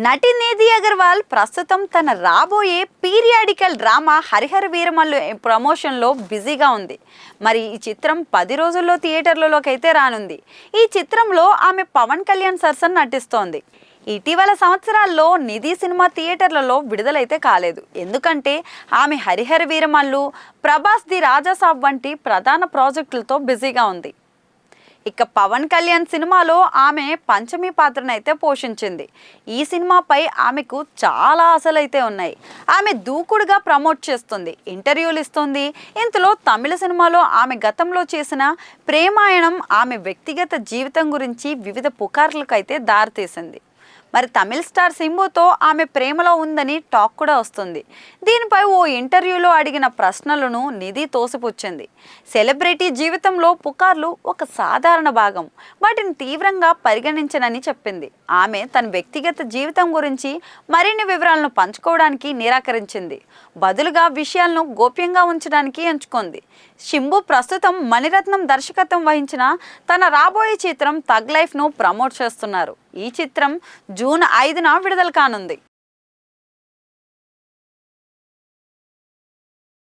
నటి నిధి అగర్వాల్ ప్రస్తుతం తన రాబోయే పీరియాడికల్ డ్రామా హరిహర వీరమల్లు ప్రమోషన్లో బిజీగా ఉంది. మరి ఈ చిత్రం 10 రోజుల్లో థియేటర్లలోకి అయితే రానుంది. ఈ చిత్రంలో ఆమె పవన్ కళ్యాణ్ సరసన నటిస్తోంది. ఇటీవల సంవత్సరాల్లో నిధి సినిమా థియేటర్లలో విడుదలైతే కాలేదు. ఎందుకంటే ఆమె హరిహర వీరమల్లు, ప్రభాస్ ది రాజాసాబ్ వంటి ప్రధాన ప్రాజెక్టులతో బిజీగా ఉంది. ఇక పవన్ కళ్యాణ్ సినిమాలో ఆమె పంచమి పాత్రనైతే పోషించింది. ఈ సినిమాపై ఆమెకు చాలా ఆశలైతే ఉన్నాయి. ఆమె దూకుడుగా ప్రమోట్ చేస్తుంది, ఇంటర్వ్యూలు ఇస్తుంది. ఇంతలో తమిళ సినిమాలో ఆమె గతంలో చేసిన ప్రేమాయణం ఆమె వ్యక్తిగత జీవితం గురించి వివిధ పుకార్లకైతే దారితీసింది. మరి తమిళ స్టార్ సింబుతో ఆమె ప్రేమలో ఉందని టాక్ కూడా వస్తుంది. దీనిపై ఓ ఇంటర్వ్యూలో అడిగిన ప్రశ్నలను నిధి తోసిపుచ్చింది. సెలబ్రిటీ జీవితంలో పుకార్లు ఒక సాధారణ భాగం, వాటిని తీవ్రంగా పరిగణించనని చెప్పింది. ఆమె తన వ్యక్తిగత జీవితం గురించి మరిన్ని వివరాలను పంచుకోవడానికి నిరాకరించింది. బదులుగా విషయాలను గోప్యంగా ఉంచడానికి ఎంచుకుంది. శింబు ప్రస్తుతం మణిరత్నం దర్శకత్వం వహించిన తన రాబోయే చిత్రం థగ్ లైఫ్ను ప్రమోట్ చేస్తున్నారు. ఈ చిత్రం జూన్ 5న విడుదల కానుంది.